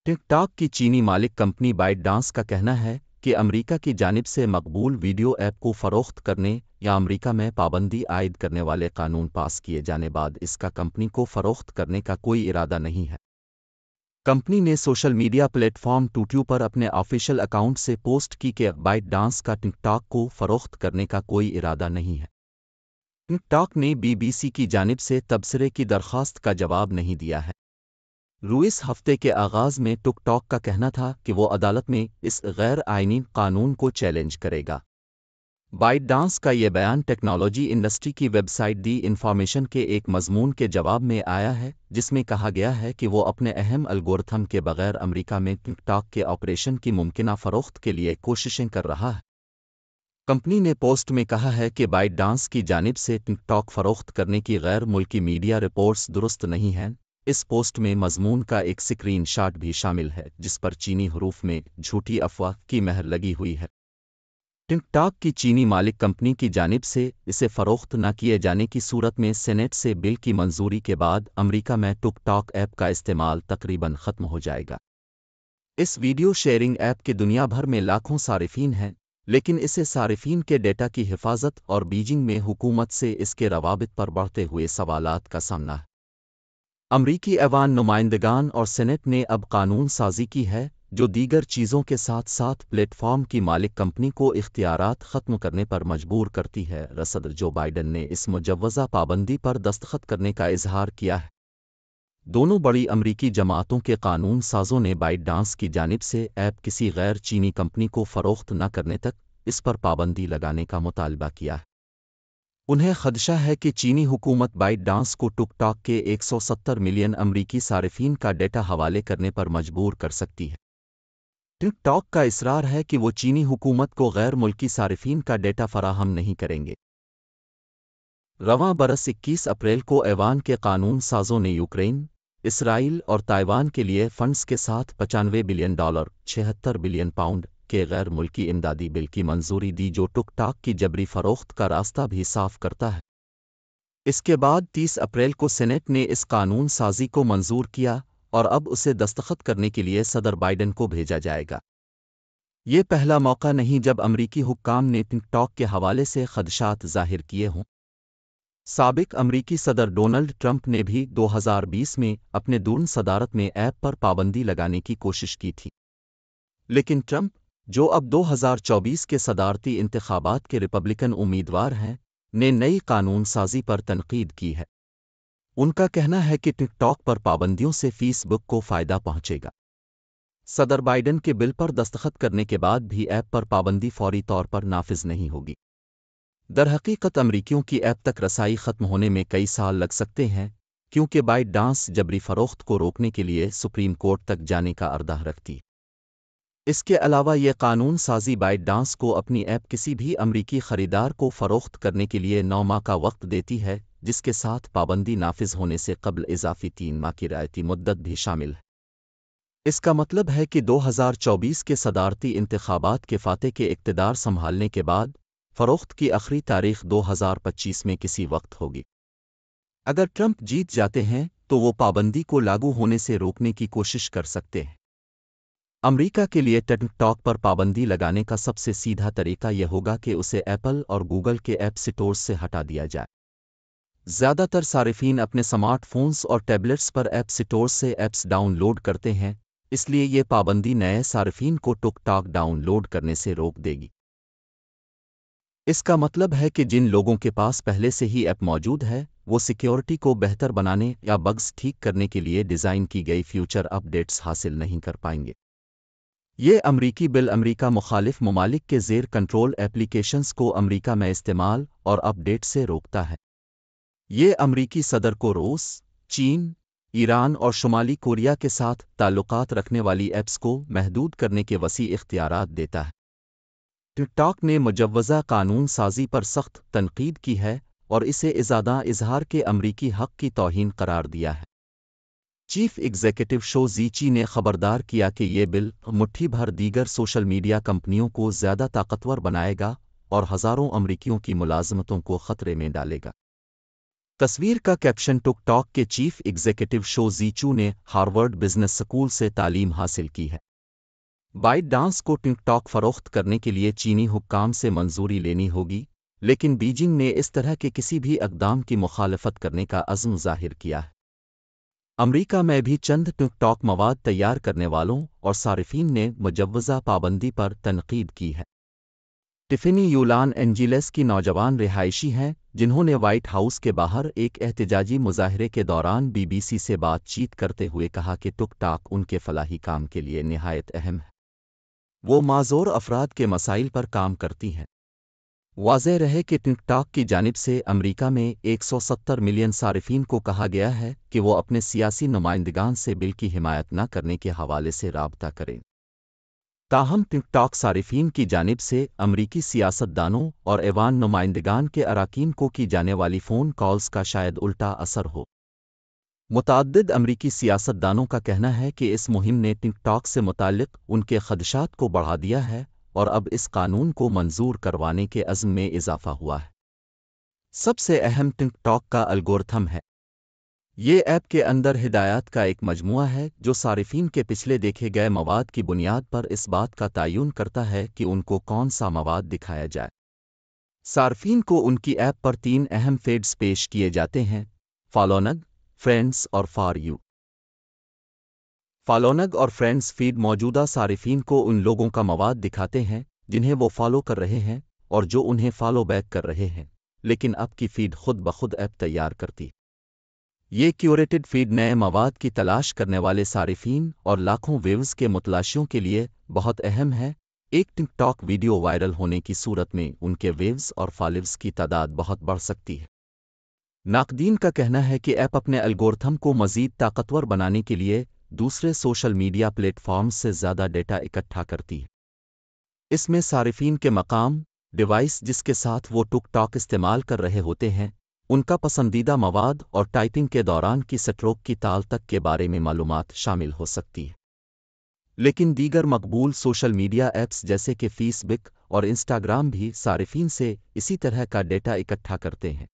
Tick tock की चीनी मालिक कंपनी बाइट डांस का कहना है कि अमेरिका की जानिब से मकबूल वीडियो ऐप को फ़रोख्त करने या अमेरिका में पाबंदी आयद करने वाले कानून पास किए जाने बाद इसका कंपनी को फ़रोख्त करने का कोई इरादा नहीं है। कंपनी ने सोशल मीडिया प्लेटफॉर्म ट्यूट्यूब पर अपने ऑफिशियल अकाउंट से पोस्ट की कि बाइट डांस का टिक टॉक को फ़रोख्त करने का कोई इरादा नहीं है। टिक टॉक ने बीबीसी की जानिब से तबसरे की दरख्वास्त का जवाब नहीं दिया है। रूइस हफ्ते के आगाज़ में टिक टॉक का कहना था कि वो अदालत में इस गैर आइनी कानून को चैलेंज करेगा। बाइट डांस का ये बयान टेक्नोलॉजी इंडस्ट्री की वेबसाइट दी इन्फॉर्मेशन के एक मजमून के जवाब में आया है, जिसमें कहा गया है कि वो अपने अहम एल्गोरिथम के बगैर अमेरिका में टिक टॉक के ऑपरेशन की मुमकिना फ़रोख्त के लिए कोशिशें कर रहा है। कंपनी ने पोस्ट में कहा है कि बाइट डांस की जानिब से टिक टॉक फ़रोख्त करने की गैर मुल्की मीडिया रिपोर्ट्स दुरुस्त नहीं हैं। इस पोस्ट में मजमून का एक स्क्रीन शॉट भी शामिल है जिस पर चीनी हरूफ में झूठी अफवाह की महर लगी हुई है। टिक टॉक की चीनी मालिक कंपनी की जानिब से इसे फ़रोख्त न किए जाने की सूरत में सेनेट से बिल की मंजूरी के बाद अमेरिका में टिक टॉक ऐप का इस्तेमाल तकरीबन ख़त्म हो जाएगा। इस वीडियो शेयरिंग ऐप के दुनिया भर में लाखों सारिफीन हैं, लेकिन इसे सारिफीन के डेटा की हिफाजत और बीजिंग में हुकूमत से इसके रवाबित पर बढ़ते हुए सवालात का सामना है। अमरीकी ऐवान नुमाइंदगान और सेनेट ने अब कानून साजी की है जो दीगर चीज़ों के साथ साथ प्लेटफॉर्म की मालिक कंपनी को इख्तियारात ख़त्म करने पर मजबूर करती है। सदर जो बाइडन ने इस मुजव्वज़ा पाबंदी पर दस्तखत करने का इजहार किया है। दोनों बड़ी अमरीकी जमातों के कानून साजों ने बाइट डांस की जानिब से ऐप किसी गैर चीनी कंपनी को फ़रोख्त न करने तक इस पर पाबंदी लगाने का मुतालबा किया है। उन्हें खदशा है कि चीनी हुकूमत बाइट डांस को टिक टॉक के 170 मिलियन अमरीकी सारिफीन का डेटा हवाले करने पर मजबूर कर सकती है। टिक टॉक का इसरार है कि वो चीनी हुकूमत को गैर मुल्की सारिफीन का डेटा फराहम नहीं करेंगे। रवां बरस 21 अप्रैल को ऐवान के कानून साजों ने यूक्रेन, इसराइल और ताइवान के लिए फंड्स के साथ $95 बिलियन 76 बिलियन पाउंड के गैर मुल्की इमदादी बिल की मंजूरी दी जो टिक टॉक की जबरी फ़रोख्त का रास्ता भी साफ करता है। इसके बाद 30 अप्रैल को सेनेट ने इस कानून साजी को मंजूर किया और अब उसे दस्तखत करने के लिए सदर बाइडन को भेजा जाएगा। ये पहला मौका नहीं जब अमरीकी हुक्काम ने टिक टॉक के हवाले से खदशात जाहिर किए हों। साबिक अमरीकी सदर डोनाल्ड ट्रंप ने भी 2020 में अपने दून सदारत में ऐप पर पाबंदी लगाने की कोशिश की थी, लेकिन ट्रंप, जो अब 2024 के सदारती इंतखाबात के रिपब्लिकन उम्मीदवार हैं, ने नई कानून साजी पर तनकीद की है। उनका कहना है कि टिक टॉक पर पाबंदियों से फेसबुक को फ़ायदा पहुंचेगा। सदर बाइडन के बिल पर दस्तखत करने के बाद भी ऐप पर पाबंदी फौरी तौर पर नाफिज नहीं होगी। दरहकीकत अमरीकियों की ऐप तक रसाई ख़त्म होने में कई साल लग सकते हैं, क्योंकि बाइट डांस जबरी फ़रोख्त को रोकने के लिए सुप्रीम कोर्ट तक जाने का अरदाह रखती। इसके अलावा ये कानून साजी बाइट डांस को अपनी ऐप किसी भी अमरीकी ख़रीदार को फ़रोख्त करने के लिए 9 माह का वक्त देती है, जिसके साथ पाबंदी नाफिज होने से कबल इजाफी 3 माह की रियायती मुद्दत भी शामिल है। इसका मतलब है कि 2024 के सदारती इंतखाबात के फाते के इक़्तिदार संभालने के बाद फ़रोख्त की आखिरी तारीख 2025 में किसी वक्त होगी। अगर ट्रंप जीत जाते हैं तो वो पाबंदी को लागू होने से रोकने की कोशिश कर सकते हैं। अमेरिका के लिए टिक टॉक पर पाबंदी लगाने का सबसे सीधा तरीका यह होगा कि उसे एप्पल और गूगल के ऐप स्टोर्स से हटा दिया जाए। ज़्यादातर सारिफीन अपने स्मार्टफोन्स और टैबलेट्स पर ऐप स्टोर्स से ऐप्स डाउनलोड करते हैं, इसलिए ये पाबंदी नए सारिफीन को टिक टॉक डाउनलोड करने से रोक देगी। इसका मतलब है कि जिन लोगों के पास पहले से ही ऐप मौजूद है, वो सिक्योरिटी को बेहतर बनाने या बग्स ठीक करने के लिए डिज़ाइन की गई फ्यूचर अपडेट्स हासिल नहीं कर पाएंगे। ये अमरीकी बिल अमरीका मुखालिफ ममालिक के ज़ेर कंट्रोल एप्लीकेशंस को अमरीका में इस्तेमाल और अपडेट से रोकता है। ये अमरीकी सदर को रूस, चीन, ईरान और शुमाली कोरिया के साथ ताल्लुकात रखने वाली ऐप्स को महदूद करने के वसी इख्तियारात देता है। टिक टॉक ने मुजव्वज़ा कानून साजी पर सख्त तनकीद की है और इसे इज़ादा इजहार के अमरीकी हक़ की तौहीन करार दिया है। चीफ एग्जीक्यूटिव शो ज़ीची ने खबरदार किया कि ये बिल मुट्ठी भर दीगर सोशल मीडिया कंपनियों को ज़्यादा ताकतवर बनाएगा और हज़ारों अमरीकियों की मुलाजमतों को ख़तरे में डालेगा। تصویر کا کیپشن ٹک ٹاک کے چیف ایگزیکٹو شو زیچو نے ہارورڈ بزنس اسکول سے تعلیم حاصل کی ہے۔ بائٹ ڈانس کو ٹک ٹاک فروخت کرنے کے لیے چینی حکام سے منظوری لینی ہوگی، لیکن بیجنگ نے اس طرح کے کسی بھی اقدام کی مخالفت کرنے کا عزم ظاہر کیا ہے۔ امریکہ میں بھی چند ٹک ٹاک مواد تیار کرنے والوں اور صارفین نے مجوزہ پابندی پر تنقید کی ہے۔ ٹفنی یولان اینجیلس کی نوجوان رہائشی ہیں جنہوں نے وائٹ ہاؤس کے باہر ایک احتجاجی مظاہرے کے دوران بی بی سی سے بات چیت کرتے ہوئے کہا کہ ٹک ٹاک ان کے فلاحی کام کے لیے نہایت اہم ہے۔ وہ معذور افراد کے مسائل پر کام کرتی ہیں۔ واضح رہے کہ ٹک ٹاک کی جانب سے امریکہ میں 170 ملین صارفین کو کہا گیا ہے کہ وہ اپنے سیاسی نمائندگان سے بل کی حمایت نہ کرنے کے حوالے سے رابطہ کریں۔ تاہم ٹک ٹاک صارفین کی جانب سے امریکی سیاست دانوں اور ایوان نمائندگان کے اراکین کو کی جانے والی فون کالز کا شاید الٹا اثر ہو۔ متعدد امریکی سیاست دانوں کا کہنا ہے کہ اس مہم نے ٹک ٹاک سے متعلق ان کے خدشات کو بڑھا دیا ہے اور اب اس قانون کو منظور کروانے کے عزم میں اضافہ ہوا ہے۔ سب سے اہم ٹک ٹاک کا الگورتھم ہے۔ یہ ایپ کے اندر ہدایات کا ایک مجموعہ ہے جو صارفین کے پچھلے دیکھے گئے مواد کی بنیاد پر اس بات کا تعین کرتا ہے کہ ان کو کون سا مواد دکھایا جائے۔ صارفین کو ان کی ایپ پر 3 اہم فیڈز پیش کیے جاتے ہیں: فالونگ، فرینڈز اور فار یو۔ فالونگ اور فرینڈز فیڈ موجودہ صارفین کو ان لوگوں کا مواد دکھاتے ہیں جنہیں وہ فالو کر رہے ہیں اور جو انہیں فالو بیک کر رہے ہیں، لیکن اب کی فیڈ خود بخود ایپ تیار کرتی۔ یہ کیوریٹڈ فیڈ نئے مواد کی تلاش کرنے والے صارفین اور لاکھوں ویوز کے متلاشیوں کے لیے بہت اہم ہے۔ ایک ٹک ٹاک ویڈیو وائرل ہونے کی صورت میں ان کے ویوز اور فالوورز کی تعداد بہت بڑھ سکتی ہے۔ ناقدین کا کہنا ہے کہ ایپ اپنے الگورتھم کو مزید طاقتور بنانے کے لیے دوسرے سوشل میڈیا پلیٹ فارمز سے زیادہ ڈیٹا اکٹھا کرتی ہے۔ اس میں صارفین کے مقام، ڈیوائس جس کے ساتھ وہ ٹک ٹاک استعمال کر رہے ہوتے ہیں، ان کا پسندیدہ مواد اور ٹائپنگ کے دوران کی سٹروک کی تال تک کے بارے میں معلومات شامل ہو سکتی ہے۔ لیکن دیگر مقبول سوشل میڈیا ایپس جیسے کہ فیس بک اور انسٹاگرام بھی صارفین سے اسی طرح کا ڈیٹا اکٹھا کرتے ہیں۔